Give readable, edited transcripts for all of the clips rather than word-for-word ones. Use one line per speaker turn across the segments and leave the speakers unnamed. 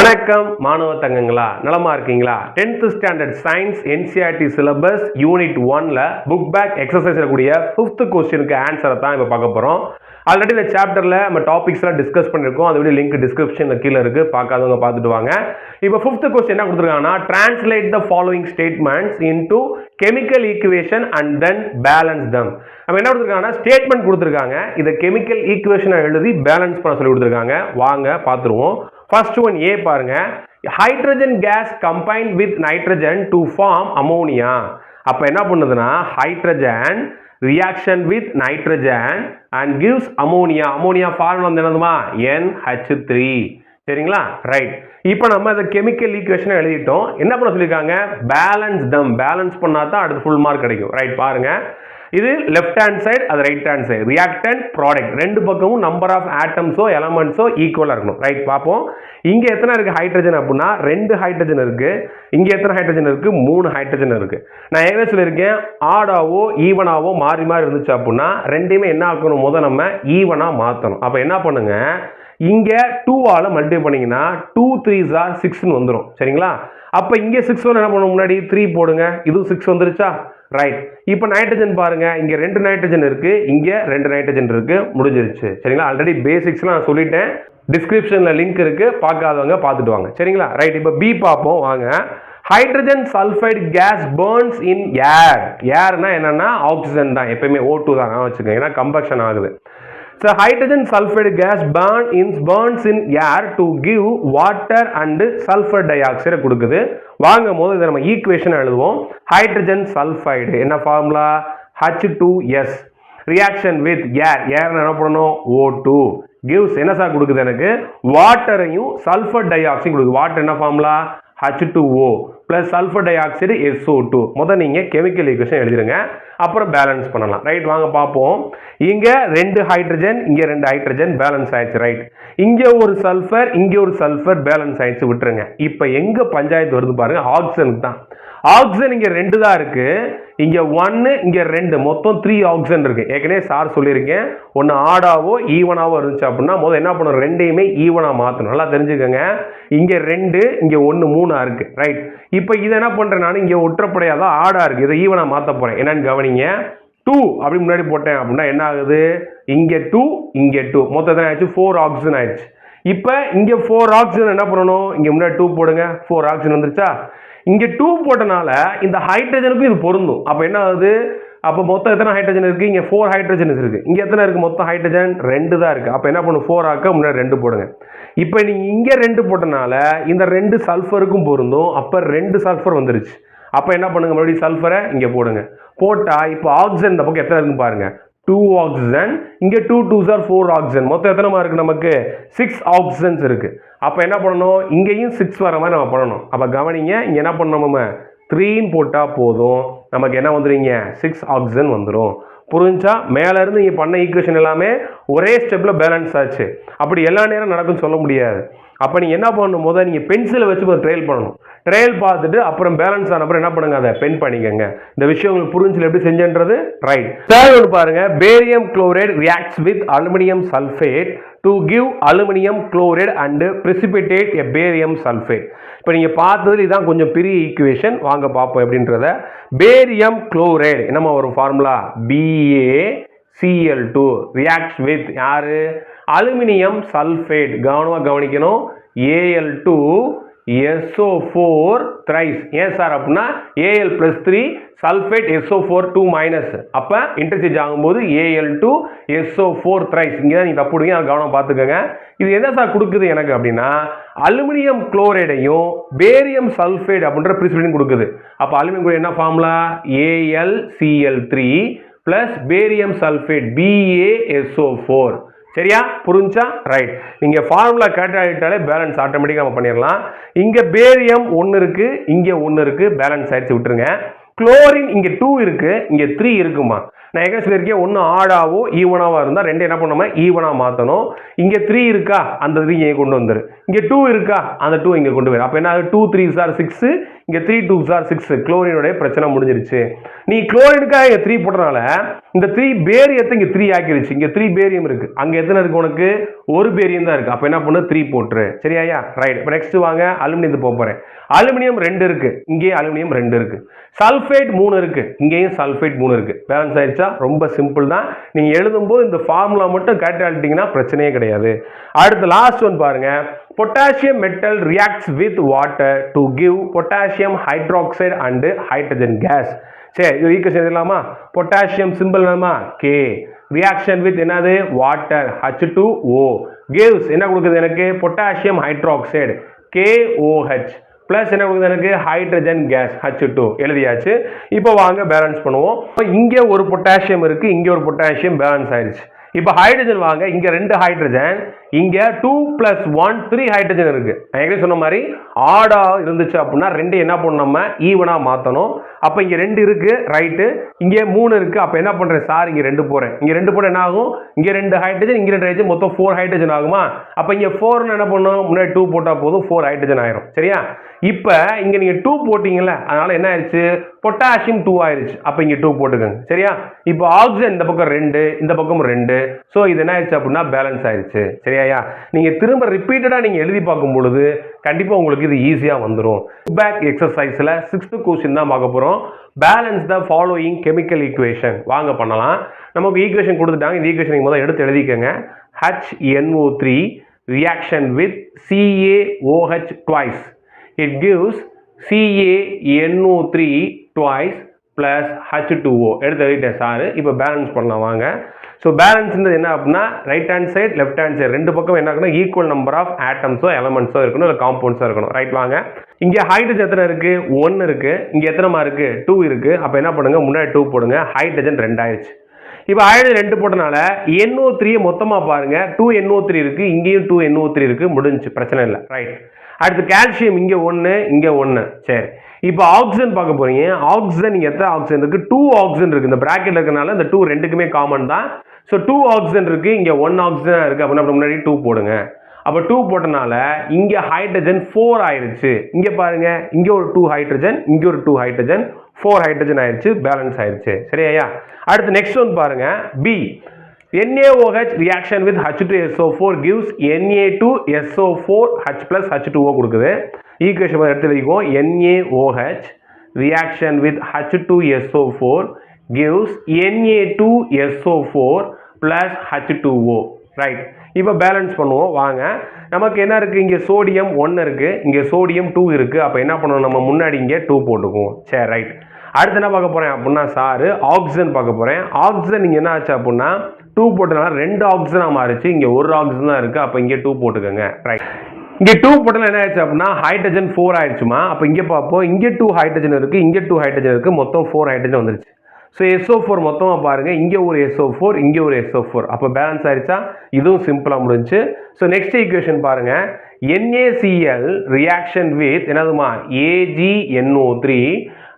வணக்கம் மாணவ தங்கங்களா, நலமா இருக்கீங்களா? 10th standard science NCERT syllabus unit 1ல புக் பேக் எக்ஸசைஸ் கூடிய 5th கொஸ்டினுக்கு ஆன்சரை தான் இப்போ பார்க்க போறோம். ஆல்ரெடி இந்த சாப்டர்ல நம்ம டாபிக்ஸ்லாம் டிஸ்கஸ் பண்ணிருக்கோம். அதோட லிங்க் டிஸ்கிரிப்ஷன்ல கீழே இருக்கு, பார்க்காதவங்க பார்த்துட்டு வாங்க. இப்போ 5th கொஸ்டின் என்ன கொடுத்துருக்காங்கன்னா, translate the following statements into chemical equation and then balance them. நம்ம என்ன கொடுத்துருக்காங்கன்னா, ஸ்டேட்மெண்ட் கொடுத்துருக்காங்க. இதை கெமிக்கல் ஈக்குவேஷனை எழுதி பேலன்ஸ் பண்ண சொல்லி கொடுத்துருக்காங்க. வாங்க பார்த்துருவோம். First one A பாருங்க, hydrogen gas combined with nitrogen to form ammonia. அப்ப என்ன பண்ணுதுன்னா, hydrogen reaction with nitrogen and gives ammonia. ammonia formula என்னதுமா? NH3. சரிங்களா? ரைட். இப்போ நம்ம இந்த கெமிக்கல் ஈக்குவேஷனை எழுதிட்டோம். என்ன பண்ண சொல்லியிருக்காங்க? பேலன்ஸ் தம். பேலன்ஸ் பண்ணா தான் அடுத்து ஃபுல் மார்க் கிடைக்கும். ரைட், பாருங்க. இது லெஃப்ட் ஹேண்ட் சைடு, அது right hand side. Reactant product ரெண்டு பக்கமும் நம்பர் ஆஃப் ஆட்டம்ஸோ எலமெண்ட்ஸோ ஈக்குவலா இருக்கணும். ரைட், பார்ப்போம். இங்க எத்தனை இருக்கு ஹைட்ரஜன் அப்படின்னா 2 ஹைட்ரஜன் இருக்கு. இங்க எத்தனை ஹைட்ரஜன் இருக்கு? 3 ஹைட்ரஜன் இருக்கு. நான் ஏற்கனவே சொல்லியிருக்கேன், ஆடாவோ ஈவனாவோ மாறி மாறி இருந்துச்சு அப்படின்னா ரெண்டையுமே என்ன ஆக்கணும்? முதல் நம்ம ஈவனா மாற்றணும். அப்போ என்ன பண்ணுங்க, இங்க 2ஆல மல்டிப்ளை பண்ணீங்கன்னா 2 3s are 6ன்னு வந்துடும். சரிங்களா? அப்போ இங்கே 6 என்ன பண்ணணும்? முன்னாடி 3 போடுங்க. இதுவும் 6 வந்துருச்சா? ரைட். இப்போ நைட்ரஜன் பாருங்க, இங்க 2 நைட்ரஜன் இருக்கு, இங்க 2 நைட்ரஜன் இருக்கு, முடிஞ்சிருச்சு. சரிங்களா? ஆல்ரெடி பேசிக்ஸ்லாம் நான் சொல்லிட்டேன், டிஸ்கிரிப்ஷன்ல லிங்க் இருக்கு, பார்க்காதவங்க பார்த்துட்டு வாங்க. சரிங்களா? ரைட். இப்போ பி பார்ப்போம் வாங்க. ஹைட்ரஜன் சல்ஃபைடு கேஸ் பர்ன்ஸ் இன் ஏர். ஏர்னா என்னன்னா ஆக்சிஜன் தான், எப்பயுமே O2 தான் வச்சுக்கோங்க, ஏன்னா கம்பஷன் ஆகுது. So hydrogen sulfide gas burns in air to give water and sulfur dioxide கொடுக்குது. வாங்க முதல்ல இதை நம்ம ஈக்குவேஷன் எழுதுவோம். ஹைட்ரஜன் சல்ஃபைடு என்ன ஃபார்முலா? H2S. ரியாக்ஷன் வித் ஏர், ஏர் என்ன பண்ணணும்? O2 gives என்ன சார் கொடுக்குது? எனக்கு வாட்டரையும் சல்ஃபர் டை ஆக்சைடு கொடுக்குது. வாட்டர் என்ன formula? H2O plus sulfur dioxide SO2. முதல் நீங்க கெமிக்கல் ஈக்குவேஷன் எழுதிருங்க, அப்புறம் பேலன்ஸ் பண்ணலாம். ரைட், வாங்க பார்ப்போம். இங்க 2 ஹைட்ரஜன், இங்க 2 ஹைட்ரஜன், பேலன்ஸ் ஆயிடுச்சு. ரைட். இங்க ஒரு சல்ஃபர், இங்க ஒரு சல்ஃபர், பேலன்ஸ் ஆயிடுச்சு, விட்டுருங்க. இப்போ எங்க பஞ்சாயத்து வருது பாருங்க, ஆக்சிஜனுக்கு தான். ஆக்சிஜன் இங்க 2 தான் இருக்கு, இங்க 1 இங்க 2, மொத்தம் 3 ஆக்சிஜன் இருக்கு. ஏற்கனவே சார் சொல்லியிருக்கேன், ஒன்னு ஆடாவோ ஈவனாவோ இருந்துச்சு அப்படின்னா முதல்ல என்ன பண்ணணும்? ரெண்டையுமே ஈவனா மாத்தணும். நல்லா தெரிஞ்சுக்கோங்க. இங்க 2 இங்க 1 3 இருக்கு. ரைட். இப்போ இதை என்ன பண்றேன் நான்? இங்க ஒற்றைப்படையாதான் ஆடா இருக்கு, இதை ஈவனா மாத்த போறேன். என்னன்னு கவனிங்க. 2 அப்படி முன்னாடி போட்டேன் அப்படின்னா என்ன ஆகுது? இங்க 2 இங்க 2, மொத்தம் ஆயிடுச்சு 4 ஆக்சிஜன் ஆயிடுச்சு. இப்போ இங்க 4 ஆக்சிஜன் என்ன பண்ணணும்? இங்க முன்னாடி 2 போடுங்க, 4 ஆக்சிஜன் வந்துருச்சா? இங்க 2 போட்டனால இந்த ஹைட்ரஜனுக்கும் இது பொருந்தும். அப்ப என்ன ஆகுது? அப்ப மொத்தம் எத்தனை ஹைட்ரஜன் இருக்கு? இங்க 4 ஹைட்ரஜன் இருக்கு. இங்க எத்தனை இருக்கு மொத்தம் ஹைட்ரஜன்? 2 தான் இருக்கு. அப்ப என்ன பண்ணும்? 4 ஆக்க முன்னாடி 2 போடுங்க. இப்ப நீங்க இங்க 2 போட்டனால இந்த 2 சல்ஃபருக்கும் பொருந்தும். அப்ப 2 சல்ஃபர் வந்துருச்சு. அப்ப என்ன பண்ணுங்க? மறுபடியும் சல்ஃபரை இங்க போடுங்க. போட்டா இப்போ ஆக்சிஜன் இந்த பக்கம் எத்தனை இருக்குன்னு பாருங்க. 2 ஆக்சிஜன், இங்க 2 2s are 4 ஆக்சிஜன், மொத்தம் எத்தனை இருக்கு நமக்கு? 6 ஆக்சிஜன்ஸ் இருக்கு. அப்ப என்ன பண்ணணும்? இங்கேயும் 6 வர மாதிரி நம்ம பண்ணணும். அப்ப கவனிங்க, இங்க என்ன பண்ணணும்? நம்ம 3 போட்டா போதும், நமக்கு என்ன வந்துருங்க? 6 ஆக்சிஜன் வந்துடும். புரிஞ்சா? மேல இருந்து இங்க பண்ண ஈக்குவேஷன் எல்லாமே ஒரே ஸ்டெப்ல பேலன்ஸ் ஆச்சு. அப்படி எல்லா நேரம் நடக்கும்னு சொல்ல முடியாது. அப்ப நீங்க என்ன பண்ணணும்? முதல்ல நீங்க பென்சிலை வச்சு ட்ரையல் பண்ணணும். ட்ரையல் பார்த்துட்டு அப்புறம் பேலன்ஸ் ஆன அப்புறம் என்ன பண்ணுங்க? அதை பென் பண்ணிக்கங்க. இந்த விஷயம் உங்களுக்கு புரிஞ்சு எப்படி செஞ்சன்றது. ரைட். தேர்ட் ஒன்று பாருங்க. Barium chloride reacts with aluminium sulphate to give aluminium chloride and precipitate a barium sulphate. இப்போ நீங்க பார்த்தது இதான் கொஞ்சம் பெரிய ஈக்குவேஷன், வாங்க பார்ப்போம் எப்படின்றத. பேரியம் குளோரைடு என்னமா வரும் ஃபார்முலா? BaCl2 ரியாக்ட்ஸ் வித் யாரு? Aluminium sulphate. கவனமா கவனிக்கணும். Al2 SO4 thrice. ஏன் சார் அப்படின்னா Al plus 3 sulphate SO4 2 minus, அப்ப இன்டர்சேஞ்ச் ஆகும்போது Al2 SO4 thrice. இங்க நீங்க தப்புடுங்க, அதை கவனம் பார்த்துக்கோங்க. இது என்ன சார் கொடுக்குது எனக்கு அப்படின்னா, அலுமினியம் குளோரைடையும் பேரியம் சல்ஃபேட் அப்படின்ற பிரிசிபிடேட் கொடுக்குது. அப்ப அலுமினியம் குளோரைடு என்ன formula? AlCl3 plus barium sulphate BaSO4. சரியா? புரிஞ்சா? ரைட். நீங்க ஃபார்முலா கேட்டாலே பேலன்ஸ் ஆட்டோமேட்டிக்கா நம்ம பண்ணிடலாம். இங்க பேரியம் 1 இருக்கு, இங்க 1 இருக்கு, பேலன்ஸ் ஆயிடுச்சு, விட்டுருங்க. குளோரின் இங்க 2 இருக்கு, இங்க 3 இருக்குமா? நான் எங்க சொல்லியிருக்கேன், ஒன்று ஆடாவோ ஈவனாவோ இருந்தா ரெண்டு என்ன பண்ணணும்? ஈவனா மாத்தணும். இங்க 3 இருக்கா, அந்த 3 இங்கே கொண்டு வந்துரு. இங்க 2 இருக்கா, அந்த 2 இங்க கொண்டு வர. அப்ப என்ன? 2 3s are 6, இங்க 3 2s are 6. குளோரினுடைய பிரச்சனை முடிஞ்சிருச்சு. நீ குளோரினுக்காக 3 போட்டனால இந்த 3 பேரியத்தை இங்க 3 ஆக்கிருச்சு. இங்க 3 பேரியம் இருக்கு. அங்க எத்தனை இருக்கு உனக்கு? ஒரு பேரியம் தான் இருக்கு. அப்ப என்ன பண்ணு 3 போட்டுரு. சரியாயா? ரைட். இப்போ நெக்ஸ்ட் வாங்க அலுமினியத்துக்கு போக போறேன். அலுமினியம் 2 இருக்கு. இங்கே அலுமினியம் 2 இருக்கு. சல்ஃபேட் 3 இருக்கு. இங்கேயும் சல்ஃபேட் 3 இருக்கு. பேலன்ஸ் ஆயிடுச்சா? ரொம்ப சிம்பிள் தான். நீங்க எழுதும்போது இந்த ஃபார்முலா மட்டும் கரெக்டா எழுதிட்டீங்கன்னா பிரச்சனையே கிடையாது. அடுத்து லாஸ்ட் ஒன் பாருங்க. Potassium metal reacts with water to give potassium hydroxide and hydrogen gas. சரி, இது ஈக்குவேஷன் எழுதலாமா? பொட்டாசியம் சிம்பிள் என்னமா? K. ரியாக்ஷன் வித் என்னது? Water H2O. gives என்ன கொடுக்குது எனக்கு? பொட்டாசியம் ஹைட்ராக்சைடு KOH பிளஸ் என்ன கொடுக்குது எனக்கு? Hydrogen case H2. எழுதியாச்சு. இப்போ வாங்க பேலன்ஸ் பண்ணுவோம். இங்கே ஒரு பொட்டாசியம் இருக்கு, இங்கே ஒரு பொட்டாசியம் பேலன்ஸ் ஆயிடுச்சு. இப்போ ஹைட்ரஜன் வாங்க. இங்க 2 ஹைட்ரஜன், இங்க 2 + 1 3 ஹைட்ரஜன் இருக்கு. நான் ஏற்கனவே சொன்ன மாதிரி ஆடா இருந்துச்சு அப்படின்னா 2 என்ன பண்ணணும்? நம்ம ஈவனா மாத்தணும். அப்ப இங்க 2 இருக்கு, ரைட்டு. இங்க 3 இருக்கு. அப்ப என்ன பண்றேன்? சார் இங்க 2 போறேன். இங்க 2 போட என்ன ஆகும்? இங்க 2 ஹைட்ரஜன், இங்க 2 ஹைட்ரஜன், மொத்தம் 4 ஹைட்ரஜன் ஆகுமா? அப்ப இங்க 4 என்ன பண்ணணும்? முன்னாடி 2 போட்டா போதும், 4 ஹைட்ரஜன் ஆயிரும். சரியா? இப்ப இங்க நீங்க 2 போட்டீங்கல்ல, அதனால என்ன ஆயிடுச்சு? பொட்டாசியம் 2 ஆயிருச்சு. அப்ப இங்க 2 போட்டுக்கங்க. சரியா? இப்போ ஆக்சிஜன் இந்த பக்கம் 2, இந்த பக்கம் 2. சோ இது என்ன ஆயிடுச்சு அப்படின்னா பேலன்ஸ் ஆயிடுச்சு. சரியா? நீங்க திரும்ப ரிப்பீட்டடா நீங்க எழுதி பார்க்கும் பொழுது கண்டிப்பா உங்களுக்கு இது ஈஸியா வந்துரும். பேக் எக்ஸசைஸ்ல 6th क्वेश्चन தான் பார்க்க போறோம். Balance the following chemical equation. வாங்க பண்ணலாம். நமக்கு ஈக்குவேஷன் கொடுத்துட்டாங்க. இந்த ஈக்குவேஷன் நீங்க முதல்ல எடுத்து எழுதிக்கங்க. HNO3 reaction with CaOH twice. It gives CaNO3 twice plus H2O. எடுத்து எழுதிட்டேன் சார். இப்போ பேலன்ஸ் பண்ணலாம் வாங்க. ஸோ பேலன்ஸ்ன்றது என்ன அப்படின்னா right hand side left hand side ரெண்டு பக்கம் என்ன இருக்கணும்? ஈக்குவல் நம்பர் ஆஃப் ஆட்டம்ஸோ எலமெண்ட்ஸோ இருக்கணும், இல்லை காம்பவுண்ட்ஸோ இருக்கணும். ரைட் வாங்க. இங்கே ஹைட்ரஜன் எத்தனை இருக்கு? 1 இருக்கு. இங்கே எத்தனைமா இருக்கு? 2 இருக்கு. அப்போ என்ன பண்ணுங்க? முன்னாடி 2 போடுங்க. ஹைட்ரஜன் 2 ஆயிடுச்சு. இப்போ ஹைட்ரஜன் 2 போட்டனால NO3 மொத்தமா பாருங்க. 2 NO3 இருக்கு, இங்கேயும் 2 NO3 இருக்கு. முடிஞ்சு, பிரச்சனை இல்லை. ரைட். அடுத்து கால்சியம் இங்க 1, இங்க 1. சரி, இப்போ ஆக்சிஜன் பார்க்க போறீங்க. ஆக்சிஜன் இங்க எத்தனை ஆக்சிஜன் இருக்கு? 2 ஆக்சிஜன் இருக்கு. இந்த பிராக்கெட்ல இருக்கனால இந்த 2 ரெண்டுக்குமே காமன் தான். ஸோ 2 ஆக்சிஜன் இருக்கு, இங்க 1 ஆக்சிஜன் இருக்கு. அப்படின்னா முன்னாடி 2 போடுங்க. அப்போ 2 போட்டனால இங்க ஹைட்ரஜன் 4 ஆயிருச்சு. இங்க பாருங்க, இங்க ஒரு 2 ஹைட்ரஜன், இங்க ஒரு 2 ஹைட்ரஜன், 4 ஹைட்ரஜன் ஆயிருச்சு. பேலன்ஸ் ஆயிருச்சு. சரியா? அடுத்து நெக்ஸ்ட் ஒன் பாருங்க. B. NaOH reaction with H2SO4 gives Na2SO4H plus H2O கொடுக்குது. ஈக்குவேஷன் எடுத்து எழுதிக்கோ. NaOH reaction with H2SO4 gives Na2SO4 plus H2O. Right. இப்போ பேலன்ஸ் பண்ணுவோம் வாங்க. நமக்கு என்ன இருக்கு? இங்கே சோடியம் 1 இருக்கு, இங்கே சோடியம் 2 இருக்கு. அப்போ என்ன பண்ணணும்? நம்ம முன்னாடி இங்கே 2 போட்டுக்குவோம். சரி, ரைட். அடுத்து என்ன பார்க்க போறேன் அப்படின்னா சாரு ஆக்சிஜன் பார்க்க போறேன். ஆக்சிஜன் இங்க என்ன ஆச்சு அப்படின்னா 2 போட்டனால 2 ஆக்சிஜனா மாறிச்சு. இங்க ஒரு ஆக்சிஜன் தான் இருக்கு. அப்ப இங்க 2 போட்டுக்கோங்க. ரைட். இங்க 2 போட்டனால என்ன ஆச்சு அப்படின்னா ஹைட்ரஜன் 4 ஆயிடுச்சுமா. அப்ப இங்க பார்ப்போம். இங்க 2 ஹைட்ரஜன் இருக்கு, இங்க 2 ஹைட்ரஜன் இருக்கு. மொத்தம் 4 ஹைட்ரஜன் வந்துருச்சு. ஸோ SO4 மொத்தமா பாருங்க. இங்க ஒரு SO4, இங்க ஒரு SO4. அப்ப பேலன்ஸ் ஆயிடுச்சா? இதுவும் சிம்பிளா முடிஞ்சு. ஸோ நெக்ஸ்ட் ஈக்குவேஷன் பாருங்க. NaCl reaction with என்னதுமா? AgNO3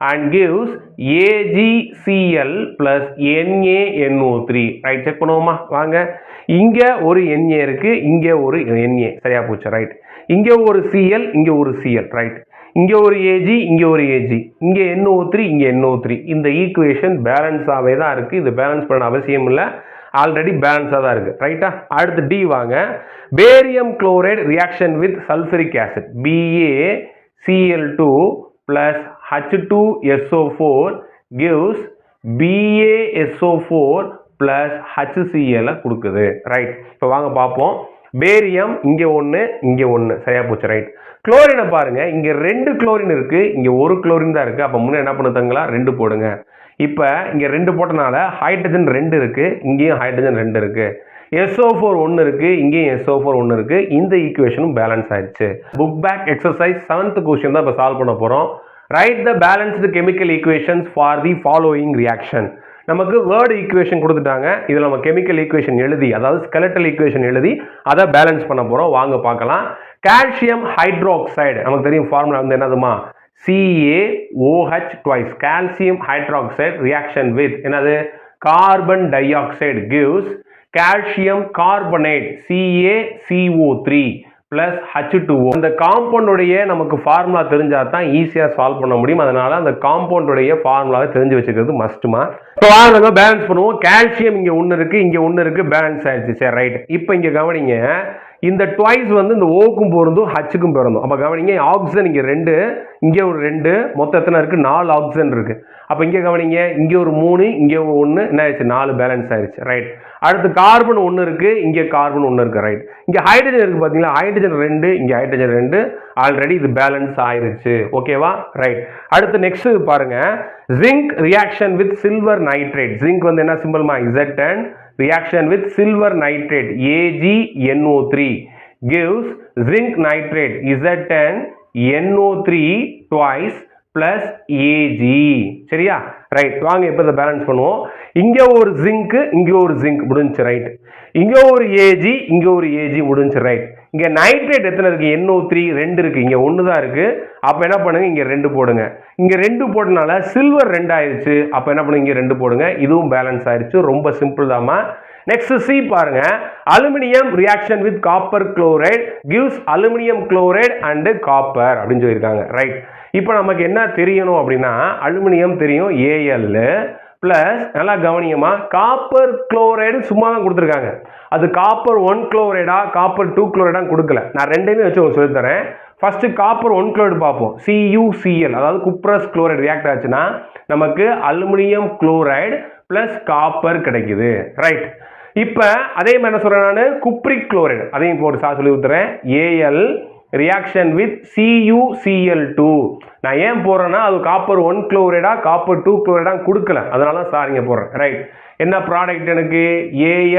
and gives AgCl plus NaNO3. Right, check பண்ணுவோமா வாங்க. இங்க ஒரு Na இருக்கு, இங்க ஒரு Na. சரியா போச்சு. ரைட். இங்க ஒரு Cl, இங்க ஒரு Cl. ரைட். இங்க ஒரு Ag, இங்க ஒரு Ag, இங்க NO3, இங்க NO3. இந்த ஈக்குவேஷன் பேலன்ஸாவே தான் இருக்கு. இது பேலன்ஸ் பண்ண அவசியம் இல்லை, ஆல்ரெடி பேலன்ஸா தான் இருக்கு. ரைட்டா? அடுத்து D வாங்க. Barium chloride reaction with sulphuric acid BaCl2 plus H2SO4 gives BaSO4 plus HCl கொடுக்குது. ரைட். இப்போ வாங்க பார்ப்போம். பேரியம் இங்க 1, இங்க 1. சரியா போச்சு. ரைட். குளோரினை பாருங்க. இங்க 2 குளோரின் இருக்கு, இங்க ஒரு குளோரின் தான் இருக்கு. அப்ப முன்ன என்ன பண்ணுதாங்களா? 2 போடுங்க. இப்ப இங்க 2 போட்டனால ஹைட்ரஜன் 2 இருக்கு, இங்கேயும் ஹைட்ரஜன் 2 இருக்கு. SO4 1 இருக்கு, இங்கேயும் SO4 1 இருக்கு. இந்த ஈக்குவேஷனும் பேலன்ஸ் ஆயிடுச்சு. Book back exercise 7th question தான் இப்ப சால்வ் பண்ண போறோம். Write the balanced chemical equations for the following reaction. நமக்கு வேர்டு ஈக்குவேஷன் கொடுத்துட்டாங்க. இதில் நம்ம கெமிக்கல் ஈக்குவேஷன் எழுதி, அதாவது ஸ்கெலட்டல் ஈக்குவேஷன் எழுதி அதை பேலன்ஸ் பண்ண போறோம். வாங்க பார்க்கலாம். கால்சியம் ஹைட்ராக்சைடு நமக்கு தெரியும் ஃபார்முலா வந்து என்னதுமா? CaOH twice. Calcium hydroxide reaction with என்னது? Carbon dioxide gives calcium carbonate CaCO3 plus H2O. அந்த காம்பவுண்டுடைய நமக்கு ஃபார்முலா தெரிஞ்சா தான் ஈஸியா சால்வ் பண்ண முடியும். அதனால அந்த காம்பவுண்டுடைய ஃபார்முலாவை தெரிஞ்சு வச்சுக்கிறது மஸ்ட்மா. இப்போ வாங்க பேலன்ஸ் பண்ணுவோம். கால்சியம் இங்க 1 இருக்கு, இங்க 1 இருக்கு, பேலன்ஸ் ஆயிடுச்சு. சரி ரைட். இப்போ இங்க கவனிங்க, இந்த ட்வைஸ் வந்து இந்த ஓக்கும் பொருந்தும் ஹச்சுக்கும் பொருந்தும். அப்போ கவனிங்க, ஆக்சிஜன் இங்கே 2, இங்கே ஒரு 2, மொத்தம் எத்தனை இருக்குது? 4 ஆக்சிஜன் இருக்குது. அப்போ இங்கே கவனிங்க, இங்கே ஒரு 3, இங்கே 1, என்ன ஆயிடுச்சு? 4 பேலன்ஸ் ஆயிடுச்சு. ரைட். அடுத்து கார்பன் 1 இருக்குது, இங்கே கார்பன் 1 இருக்குது. ரைட். இங்கே ஹைட்ரஜன் இருக்குது பார்த்தீங்களா? ஹைட்ரஜன் 2, இங்கே ஹைட்ரஜன் 2, ஆல்ரெடி இது பேலன்ஸ் ஆயிருச்சு. ஓகேவா? ரைட். அடுத்து நெக்ஸ்ட் பாருங்க, zinc reaction with silver nitrate. Zinc வந்து என்ன சிம்பிள்மா? Zn. Reaction with silver nitrate AgNO3 gives zinc nitrate Zn NO3 plus Ag. சரியா? ரைட். வாங்க இப்போ இதை பேலன்ஸ் பண்ணுவோம். இங்கே ஒரு ஜிங்க், இங்கே ஒரு ஜிங்க், முடிஞ்சு. ரைட். இங்கே ஒரு Ag, இங்கே ஒரு Ag, முடிஞ்சு. ரைட். இங்கே நைட்ரேட் எத்தனை இருக்கு? NO3 2 இருக்கு, இங்கே 1 தான் இருக்கு. அப்போ என்ன பண்ணுங்க, இங்கே 2 போடுங்க. இங்கே 2 போட்டனால சில்வர் 2 ஆயிடுச்சு. அப்போ என்ன பண்ணுங்க, இங்கே 2 போடுங்க. இதுவும் பேலன்ஸ் ஆயிடுச்சு. ரொம்ப சிம்பிள் தாமா. நெக்ஸ்ட் சி பாருங்க, aluminium reaction with copper chloride gives aluminium chloride and copper அப்படின்னு சொல்லியிருக்காங்க. ரைட். இப்போ நமக்கு என்ன தெரியணும் அப்படின்னா, அலுமினியம் தெரியும் Al பிளஸ், நல்லா கவனியமா, காப்பர் குளோரைடு சும்மா தான் கொடுத்துருக்காங்க. அது காப்பர் 1 குளோரைடா காப்பர் 2 குளோரைடா கொடுக்கல. நான் ரெண்டையுமே வச்சு உங்களுக்கு சொல்லி தரேன். ஃபர்ஸ்ட் காப்பர் 1 குளோரைடு பார்ப்போம். CuCl, அதாவது குப்ரஸ் குளோரைடு ரியாக்ட் ஆச்சுன்னா நமக்கு அலுமினியம் குளோரைடு பிளஸ் காப்பர் கிடைக்குது. ரைட். இப்போ அதே மாதிரி என்ன சொல்றேன் நான், குப்ரிக் குளோரைடு அதையும் போட்டு சொல்லி ஊத்துறேன். Al reaction with CuCl2. நான் ஏன் போடுறேன்னா, அது காப்பர் 1 குளோரைடா காப்பர் 2 குளோரைடா கொடுக்கல, அதனால தான் சாரிங்க போடுறேன். ரைட். என்ன ப்ராடக்ட் எனக்கு?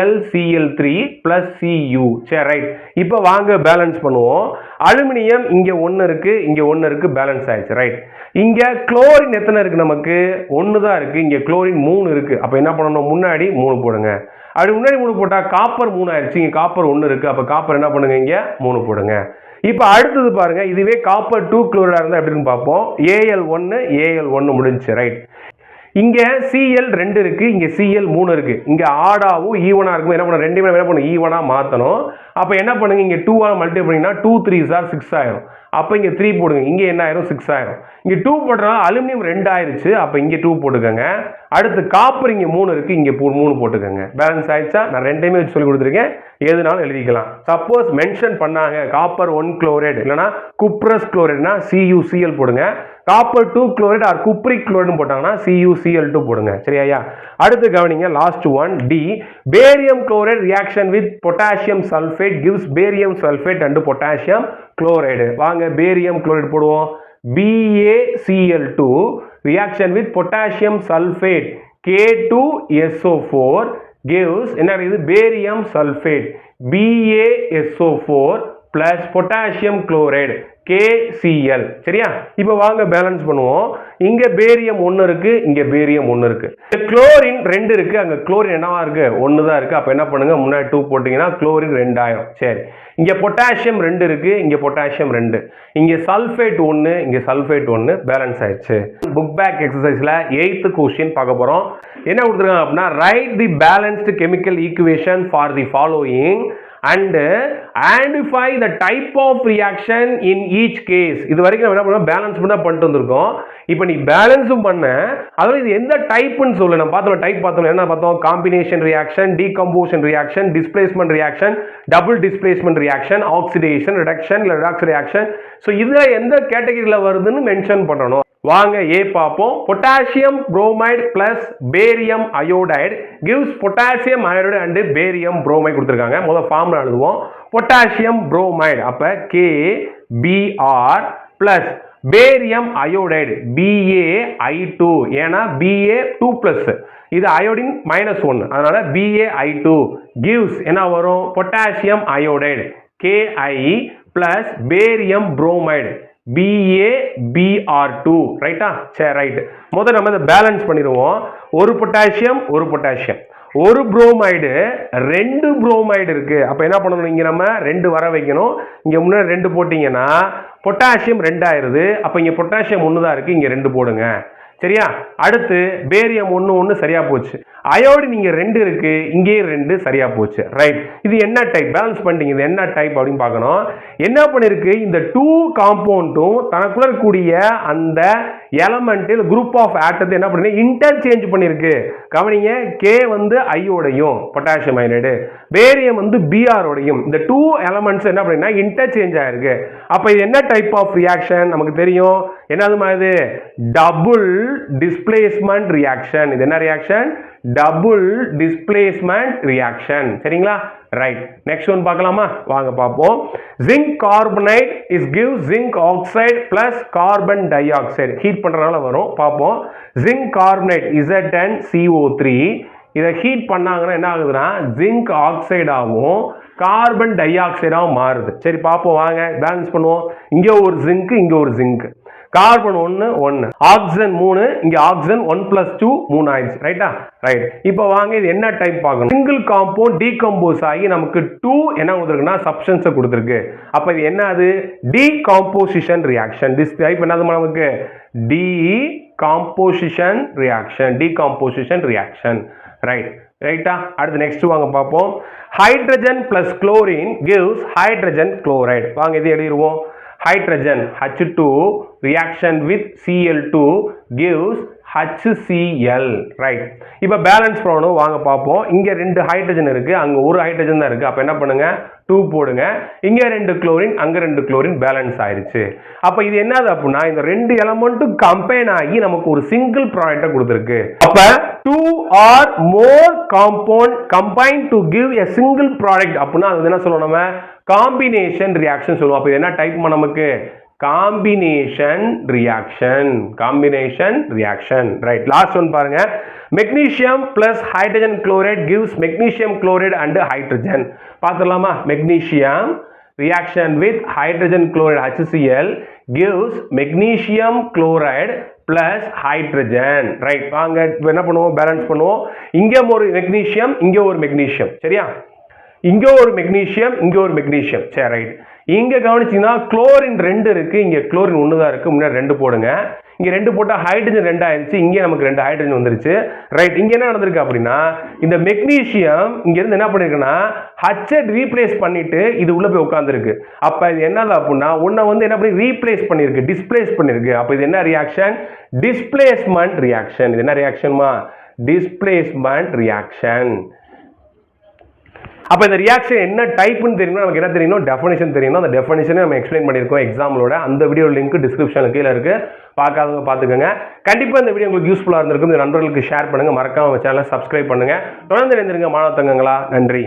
AlCl3 plus Cu. சரி ரைட். இப்போ வாங்க பேலன்ஸ் பண்ணுவோம். அலுமினியம் இங்கே 1 இருக்கு, இங்கே 1 இருக்கு, பேலன்ஸ் ஆயிடுச்சு. ரைட். இங்கே குளோரின் எத்தனை இருக்கு? நமக்கு 1 தான் இருக்கு. இங்கே குளோரின் 3 இருக்கு. அப்போ என்ன பண்ணணும்? முன்னாடி 3 போடுங்க. அப்படி முன்னாடி 3 போட்டா காப்பர் 3 ஆயிடுச்சு. இங்கே காப்பர் 1 இருக்கு. அப்போ காப்பர் என்ன பண்ணுங்க? இங்கே 3 போடுங்க. இப்போ அடுத்தது பாருங்க, இதுவே காப்பர் 2 குளோரைடா இருந்தா எப்படின்னு பார்ப்போம். Al1 முடிஞ்சுச்சு. ரைட். இங்க Cl 2 இருக்கு, இங்க Cl 3 இருக்கு. இங்க ஆடாவும் ஈவனா இருக்கும். என்ன பண்ண? ரெண்டுமே என்ன பண்ணணும்? ஈவனா மாத்தணும். அப்ப என்ன பண்ணுங்க, இங்க 2 ஆல் மல்டிப்ளை பண்ணீங்கன்னா 2 3s are 6 ஆயிரும். அப்ப இங்க 3 போடுங்க. இங்க என்ன ஆயிரும்? 6 ஆயிரும். இங்க 2 போட்டனால அலுமினியம் 2 ஆயிருச்சு. அப்ப இங்க 2 போட்டுக்கங்க. அடுத்து காப்பர் இங்க 3 இருக்கு, இங்க 3 போட்டுக்கங்க. பேலன்ஸ் ஆயிடுச்சா? நான் ரெண்டையுமே வச்சு சொல்லி கொடுத்துருக்கேன். எதுனாலும் எழுதிக்கலாம். சப்போஸ் மென்ஷன் பண்ணாங்க காப்பர் 1 குளோரைடு இல்லனா குப்ரஸ் குளோரைடுனா CuCl போடுங்க. Copper 2 chloride or cupric chloride போட்டாங்கன்னா CuCl2 போடுங்க. சரியா? அடுத்து கவனிங்க, last one D. Barium chloride reaction with potassium sulphate gives barium sulphate and potassium chloride. வாங்க பேரியம் குளோரைடு போடுவோம். BaCl2 reaction with potassium sulfate K2SO4 gives என்ன இது? Barium sulphate BaSO4 plus potassium chloride KCl. சரியா? இப்போ வாங்க balance பண்ணுவோம். இங்க barium 1 இருக்கு, இங்க பேரியம் 1 இருக்கு. குளோரின் 2 இருக்கு, அங்க குளோரின் என்னவா இருக்கு? 1 தான் இருக்கு. அப்ப என்ன பண்ணுங்க, முன்னாடி 2 போட்டீங்கன்னா குளோரின் 2 ஆயிரும். சரி. இங்க பொட்டாசியம் 2 இருக்கு, இங்க பொட்டாசியம் 2. இங்க சல்ஃபேட் 1, இங்க சல்ஃபேட் 1, பேலன்ஸ் ஆயிடுச்சு. புக் பேக் எக்ஸசைஸ்ல 8th क्वेश्चन பார்க்க போறோம். என்ன கொடுத்திருக்காங்க அப்படினா, right the balanced chemical equation for the following and identify the type of reaction in each case. இது வரைக்கும் நம்ம என்ன பண்ணோம்? பேலன்ஸ் பண்ணா பண்ணிட்டு வந்திருக்கோம். இப்போ நீ பேலன்ஸும் பண்ண, அதனால இது எந்த டைப்னு சொல்லு. நம்ம பார்த்தோம் டைப் பார்த்தோம். என்ன பார்த்தோம்? Combination reaction, decomposition reaction, displacement reaction, double displacement reaction, oxidation, reduction இல்ல ரிடாக்ஸ் ரியாக்ஷன். சோ இதுல எந்த கேட்டகரியில வருதுன்னு மென்ஷன் பண்ணணும். வாங்க ஏ பாப்போம். Potassium bromide plus barium iodide gives potassium iodide and barium bromide கொடுத்திருக்காங்க. முதல்ல ஃபார்முலா எழுதுவோம். பொட்டாசியம் புரோமைடு அப்ப KBr plus barium iodide BaI2. ஏன்னா Ba2+, இது அயோடின் -1, அதனால BaI2 gives என்ன வரும்? Potassium iodide Ki plus barium bromide BaBr2. ரைட்டா? சரி ரைட். முதல்ல நம்ம இதை பேலன்ஸ் பண்ணிடுவோம். ஒரு பொட்டாசியம் ஒரு பொட்டாசியம், ஒரு புரோமைடு 2 புரோமைடு இருக்கு. அப்ப என்ன பண்ணணும்? இங்க நம்ம 2 வர வைக்கணும். இங்க முன்னாடி 2 போட்டீங்கன்னா பொட்டாசியம் 2 ஆயிருது. அப்ப இங்க பொட்டாசியம் 1 தான் இருக்கு, இங்க 2 போடுங்க. சரியா? அடுத்து பேரியம் 1 சரியா போச்சு. அயோடின் இங்க 2 இருக்கு, இங்கேயே 2 சரியா போச்சு. ரைட். இது என்ன டைப்? பேலன்ஸ் பண்ணிட்டீங்க. இது என்ன டைப் அப்படின்னு பார்க்கணும். என்ன பண்ணிருக்கு? இந்த 2 காம்பவுண்டும் தனக்குள்ள இருக்கக்கூடிய அந்த எலமெண்ட் குரூப் ஆஃப் ஆட்டத்தை என்ன பண்ணி இன்டர்சேஞ்ச் பண்ணிருக்கு. கவனிங்க, K வந்து ஐயோடையும் பொட்டாசியம் அயனைடு, பேரியம் வந்து Br ஓடையும், இந்த 2 எலமெண்ட்ஸ் என்ன பண்ணினா இன்டர்சேஞ்ச் ஆயிருக்கு. அப்ப இது என்ன டைப் ஆஃப் ரியாக்ஷன் நமக்கு தெரியும். என்னதுமா இது? Double displacement reaction. இது என்ன ரியாக்ஷன்? Double displacement reaction. சரிங்களா? ரைட். நெக்ஸ்ட் ஒன் பார்க்கலாமா? வாங்க பார்ப்போம். Zinc carbonate is give zinc oxide plus carbon di oxide. Heat பண்றதுனால வரும். பார்ப்போம். ஜிங்க் கார்பனேட் ZnCO3 இதை ஹீட் பண்ணாங்கன்னா என்ன ஆகுதுன்னா ஜிங்க் ஆக்சைடாகவும் கார்பன் டை ஆக்சைடாகவும் மாறுது. சரி பார்ப்போம் வாங்க, பேலன்ஸ் பண்ணுவோம். இங்கே ஒரு ஜிங்க், இங்கே ஒரு ஜிங்க், கார்பன் 1 ஆக்சிஜன் 3, இங்க ஆக்சிஜன் 1+2 3 ஆயிடுச்சு. ரைட்டா? ரைட். இப்போ வாங்க இது என்ன டைப் பார்க்கணும். சிங்கிள் காம்பவுண்ட் டீகம்போஸ் ஆகி நமக்கு 2 என்ன கொடுத்துருக்குன்னா சப்ஸ்டன்ஸை கொடுத்துருக்கு. அப்ப இது என்ன? அது டீகாம்போசிஷன் ரியாக்ஷன். திஸ் டைப் என்னது நமக்கு? Decomposition reaction. Decomposition reaction. Right. ரைட்டா? அடுத்து நெக்ஸ்ட் வாங்க பார்ப்போம். Hydrogen plus chlorine gives hydrogen chloride. வாங்க இது எழுதிடுவோம். Hydrogen H2 reaction with Cl2 gives HCl. Right. இப்போ பேலன்ஸ் பண்ணணும். வாங்க பார்ப்போம். இங்க 2 ஹைட்ரஜன் இருக்கு, அங்க ஒரு ஹைட்ரஜன் தான் இருக்கு. அப்ப என்ன பண்ணுங்க? 2 போடுங்க. இங்க 2 குளோரின், அங்க 2 குளோரின், பேலன்ஸ் ஆயிருச்சு. அப்ப இது என்னது அப்படின்னா இந்த 2 எலமெண்ட்டும் கம்பைன் ஆகி நமக்கு ஒரு சிங்கிள் ப்ராடக்ட்டை கொடுத்திருக்கு. அப்ப 2 or more compound combine to give a single product அப்படினா அது என்ன சொல்லுவோம்? நம்ம காம்பினேஷன் ரியாக்ஷன் சொல்லுவோம். அப்ப என்ன டைப் நமக்கு? Combination reaction. Combination reaction. Right. Last one பாருங்க. Magnesium plus hydrogen chloride gives magnesium chloride and hydrogen. பார்த்துடலாமா? Magnesium reaction with hydrogen chloride HCl gives magnesium chloride plus hydrogen. Right. வாங்க என்ன பண்ணுவோம்? Balance பண்ணுவோம். இங்க ஒரு மெக்னீசியம், இங்க ஒரு மெக்னீசியம். சரியா? இங்க ஒரு மெக்னீசியம், இங்க ஒரு மெக்னீசியம். சரி ரைட். இங்க கவனிச்சீங்கன்னா குளோரின் 2 இருக்கு, இங்க குளோரின் 1 தான் இருக்கு. முன்னாடி 2 போடுங்க. இங்க 2 போட்டா ஹைட்ரஜன் 2 ஆயிருச்சு. இங்க நமக்கு 2 ஹைட்ரஜன் வந்துருச்சு. ரைட். இங்க என்ன நடந்திருக்கு அப்படின்னா இந்த மெக்னீசியம் இங்க இருந்து என்ன பண்ணிருக்குன்னா H ரீப்ளேஸ் பண்ணிட்டு இது உள்ள போய் உட்கார்ந்துருக்கு. அப்ப இது என்னது அப்படின்னா ஒண்ண வந்து என்ன பண்ணி ரீப்ளேஸ் பண்ணிருக்கு, டிஸ்பிளேஸ் பண்ணிருக்கு. அப்ப இது என்ன ரியாக்ஷன்? Displacement reaction. இது என்ன ரியாக்ஷன்மா? Displacement reaction. அப்ப இந்த ரியாக்ஷன் என்ன டைப்னு தெரியணும். நமக்கு என்ன தெரியணும்? டெஃபினிஷன் தெரியணும். அந்த டெஃபினிஷனை நம்ம எக்ஸ்பிளைன் பண்ணியிருக்கோம் எக்ஸாம்பிளோட. அந்த வீடியோ லிங்க் டிஸ்கிரிப்ஷன்ல கீழே இருக்கு, பார்க்காதவங்க பார்த்துக்கோங்க. கண்டிப்பா இந்த வீடியோ உங்களுக்கு யூஸ்ஃபுல்லா இருந்திருக்கும். இந்த நண்பர்களுக்கு ஷேர் பண்ணுங்க. மறக்காம சேனலை சப்ஸ்கிரைப் பண்ணுங்க. தொடர்ந்து இணைந்திருங்க மாணவ தங்கங்களா. நன்றி.